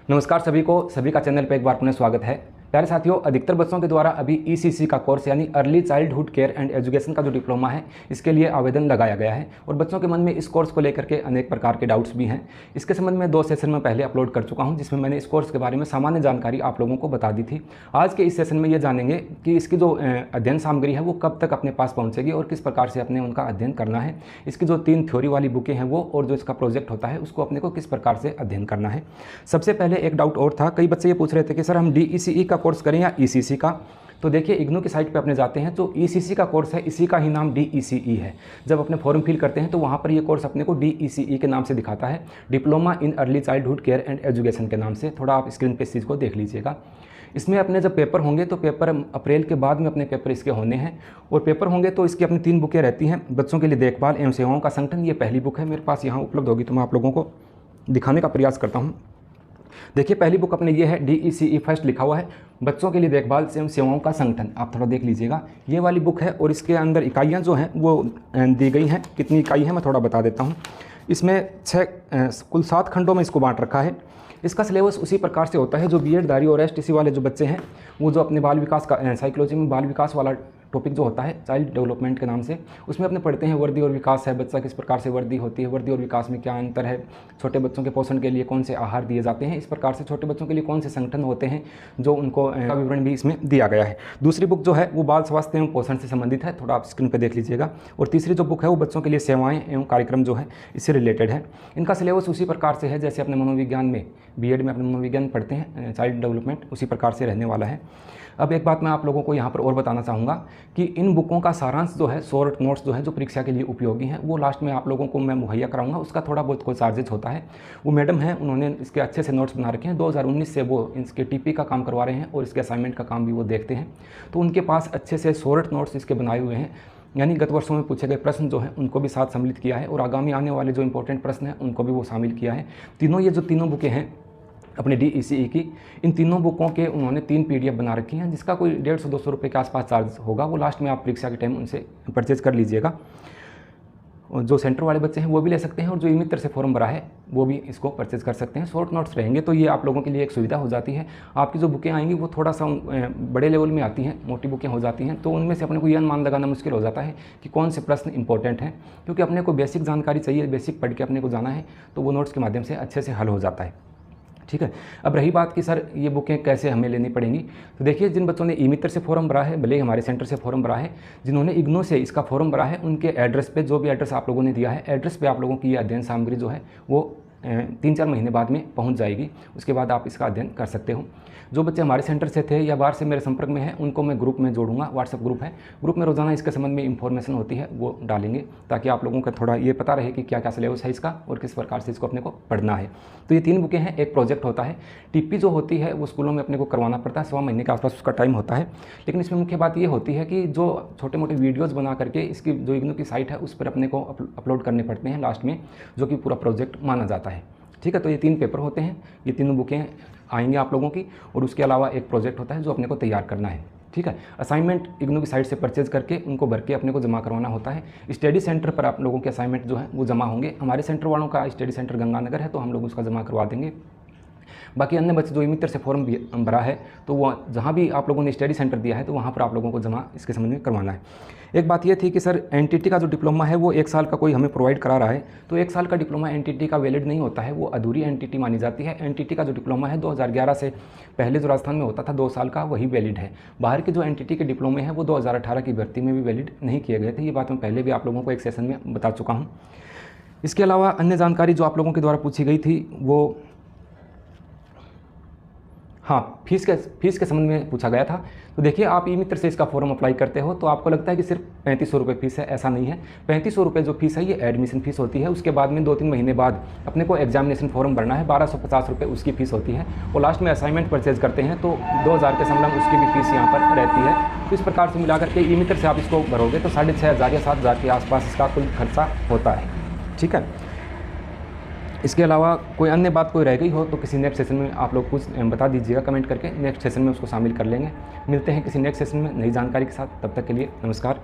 नमस्कार सभी का चैनल पर एक बार पुनः स्वागत है। प्यारे साथियों, अधिकतर बच्चों के द्वारा अभी ईसीसी का कोर्स यानी early childhood care and education का जो डिप्लोमा है इसके लिए आवेदन लगाया गया है और बच्चों के मन में इस कोर्स को लेकर के अनेक प्रकार के डाउट्स भी हैं। इसके संबंध में 2 सेशन में पहले अपलोड कर चुका हूं, जिसमें मैंने इस कोर्स के बारे में सामान्य जानकारी आप लोगों को बता दी थी। आज के इस सेशन में ये जानेंगे कि इसकी जो अध्ययन सामग्री है वो कब तक अपने पास पहुँचेगी और किस प्रकार से अपने उनका अध्ययन करना है। इसकी जो 3 थ्योरी वाली बुकें हैं वो और जो इसका प्रोजेक्ट होता है उसको अपने को किस प्रकार से अध्ययन करना है। सबसे पहले एक डाउट और था, कई बच्चे ये पूछ रहे थे कि सर हम DECE का कोर्स करें या ECC का। तो देखिए, इग्नू की साइट पे अपने जाते हैं तो ECC का कोर्स है, इसी का ही नाम DECE है। जब अपने फॉर्म फिल करते हैं तो वहाँ पर ये कोर्स अपने को DECE के नाम से दिखाता है, diploma in early childhood care and education के नाम से। थोड़ा आप स्क्रीन पे इस चीज़ को देख लीजिएगा। इसमें अपने जब पेपर होंगे तो पेपर अप्रैल के बाद में अपने पेपर इसके होने हैं और पेपर होंगे तो इसकी अपनी 3 बुकें रहती हैं। बच्चों के लिए देखभाल एवं सेवाओं का संगठन, ये पहली बुक है, मेरे पास यहाँ उपलब्ध होगी तो मैं आप लोगों को दिखाने का प्रयास करता हूँ। देखिए, पहली बुक अपने ये है, DECE फर्स्ट लिखा हुआ है, बच्चों के लिए देखभाल एवं सेवाओं का संगठन। आप थोड़ा देख लीजिएगा, ये वाली बुक है और इसके अंदर इकाइयाँ जो हैं वो दी गई हैं। कितनी इकाई है मैं थोड़ा बता देता हूँ। इसमें कुल 7 खंडों में इसको बांट रखा है। इसका सिलेबस उसी प्रकार से होता है जो BEd दारी और STC वाले जो बच्चे हैं वो जो अपने बाल विकास का साइकोलॉजी में बाल विकास वाला टॉपिक जो होता है चाइल्ड डेवलपमेंट के नाम से, उसमें अपने पढ़ते हैं वर्दी और विकास है, बच्चा किस प्रकार से वर्दी होती है, वर्दी और विकास में क्या अंतर है, छोटे बच्चों के पोषण के लिए कौन से आहार दिए जाते हैं, इस प्रकार से छोटे बच्चों के लिए कौन से संगठन होते हैं जो उनको विवरण भी इसमें दिया गया है। दूसरी बुक जो है वो बाल स्वास्थ्य एवं पोषण से संबंधित है, थोड़ा आप स्क्रीन पर देख लीजिएगा। और तीसरी जो बुक है वो बच्चों के लिए सेवाएँ एवं कार्यक्रम जो है इससे रिलेटेड है। इनका सिलेबस उसी प्रकार से है जैसे अपने मनोविज्ञान में BEd में अपने मनोविज्ञान पढ़ते हैं चाइल्ड डेवलपमेंट, उसी प्रकार से रहने वाला है। अब एक बात मैं आप लोगों को यहाँ पर और बताना चाहूँगा कि इन बुकों का सारांश जो है, शॉर्ट नोट्स जो है जो परीक्षा के लिए उपयोगी हैं, वो लास्ट में आप लोगों को मैं मुहैया कराऊंगा। उसका थोड़ा बहुत कोई चार्जेज होता है। वो मैडम हैं, उन्होंने इसके अच्छे से नोट्स बना रखे हैं। 2019 से वो इसके TP का काम करवा रहे हैं और इसके असाइनमेंट का काम भी वो देखते हैं, तो उनके पास अच्छे से शॉर्ट नोट्स इसके बनाए हुए हैं। यानी गत वर्षों में पूछे गए प्रश्न जो हैं उनको भी साथ सम्मिलित किया है और आगामी आने वाले जो इंपॉर्टेंट प्रश्न हैं उनको भी वो शामिल किया है। ये जो तीनों बुकें हैं अपने DECE की, इन तीनों बुकों के उन्होंने 3 PDF बना रखी हैं, जिसका कोई 150-200 रुपये के आसपास चार्ज होगा। वो लास्ट में आप परीक्षा के टाइम उनसे परचेज कर लीजिएगा। और जो सेंटर वाले बच्चे हैं वो भी ले सकते हैं और जो ई-मित्र से फॉर्म भरा है वो भी इसको परचेज कर सकते हैं। शॉर्ट नोट्स रहेंगे तो ये आप लोगों के लिए एक सुविधा हो जाती है। आपकी जो बुकें आएंगी वो थोड़ा सा बड़े लेवल में आती हैं, मोटी बुकें हो जाती हैं, तो उनमें से अपने को यह अनुमान लगाना मुश्किल हो जाता है कि कौन से प्रश्न इंपॉर्टेंट हैं, क्योंकि अपने को बेसिक जानकारी चाहिए, बेसिक पढ़ के अपने को जाना है, तो वो नोट्स के माध्यम से अच्छे से हल हो जाता है। ठीक है। अब रही बात कि सर ये बुकें कैसे हमें लेनी पड़ेंगी, तो देखिए, जिन बच्चों ने ई-मित्र से फॉर्म भरा है, भले ही हमारे सेंटर से फॉर्म भरा है, जिन्होंने इग्नू से इसका फॉर्म भरा है, उनके एड्रेस पे, जो भी एड्रेस आप लोगों ने दिया है, एड्रेस पे आप लोगों की ये अध्ययन सामग्री जो है वो 3-4 महीने बाद में पहुंच जाएगी। उसके बाद आप इसका अध्ययन कर सकते हो। जो बच्चे हमारे सेंटर से थे या बाहर से मेरे संपर्क में हैं उनको मैं ग्रुप में जोड़ूंगा, व्हाट्सएप ग्रुप है, ग्रुप में रोज़ाना इसके संबंध में इंफॉर्मेशन होती है वो डालेंगे, ताकि आप लोगों का थोड़ा ये पता रहे कि क्या क्या सिलेबस है इसका और किस प्रकार से इसको अपने को पढ़ना है। तो ये 3 बुकें हैं, एक प्रोजेक्ट होता है। TP जो होती है वो स्कूलों में अपने को करवाना पड़ता है, 1.25 महीने के आसपास उसका टाइम होता है। लेकिन इसमें मुख्य बात ये होती है कि जो छोटे मोटे वीडियोज़ बना करके इसकी जो इग्नू की साइट है उस पर अपने को अपलोड करने पड़ते हैं लास्ट में, जो कि पूरा प्रोजेक्ट माना जाता है। ठीक है। तो ये 3 पेपर होते हैं, ये तीनों बुकें आएंगी आप लोगों की, और उसके अलावा एक प्रोजेक्ट होता है जो अपने को तैयार करना है। ठीक है। असाइनमेंट इग्नू की साइट से परचेज करके उनको भर के अपने को जमा करवाना होता है। स्टडी सेंटर पर आप लोगों के असाइनमेंट जो है वो जमा होंगे। हमारे सेंटर वालों का स्टडी सेंटर गंगानगर है, तो हम लोग उसका जमा करवा देंगे। बाकी अन्य बच्चे जो ई-मित्र से फॉर्म भरा है तो वो जहाँ भी आप लोगों ने स्टडी सेंटर दिया है तो वहाँ पर आप लोगों को जमा इसके संबंध में करवाना है। एक बात ये थी कि सर NTT का जो डिप्लोमा है वो 1 साल का कोई हमें प्रोवाइड करा रहा है, तो 1 साल का डिप्लोमा NTT का वैलिड नहीं होता है, वो अधूरी NTT मानी जाती है। NTT का जो डिप्लोमा है 2011 से पहले जो राजस्थान में होता था 2 साल का, वही वैलिड है। बाहर के जो NTT के डिप्लोमे हैं वो 2018 की भर्ती में भी वैलिड नहीं किए गए थे। ये बात मैं पहले भी आप लोगों को एक सेशन में बता चुका हूँ। इसके अलावा अन्य जानकारी जो आप लोगों के द्वारा पूछी गई थी वो, हाँ, फीस के संबंध में पूछा गया था। तो देखिए, आप ई-मित्र से इसका फॉर्म अप्लाई करते हो तो आपको लगता है कि सिर्फ 3500 रुपये फीस है, ऐसा नहीं है। 3500 रुपये जो फीस है ये एडमिशन फीस होती है। उसके बाद में 2-3 महीने बाद अपने को एग्जामिनेशन फॉर्म भरना है, 1250 रुपये उसकी फ़ीस होती है। और लास्ट में असाइनमेंट परचेज करते हैं तो 2000 के समलंग उसकी भी फीस यहाँ पर रहती है। तो इस प्रकार से मिलाकर के ई-मित्र से आप इसको भरोगे तो 6500 या 7000 के आसपास इसका कुल खर्चा होता है। ठीक है। इसके अलावा कोई अन्य बात कोई रह गई हो तो किसी नेक्स्ट सेशन में आप लोग कुछ बता दीजिएगा कमेंट करके, नेक्स्ट सेशन में उसको शामिल कर लेंगे। मिलते हैं किसी नेक्स्ट सेशन में नई जानकारी के साथ, तब तक के लिए नमस्कार।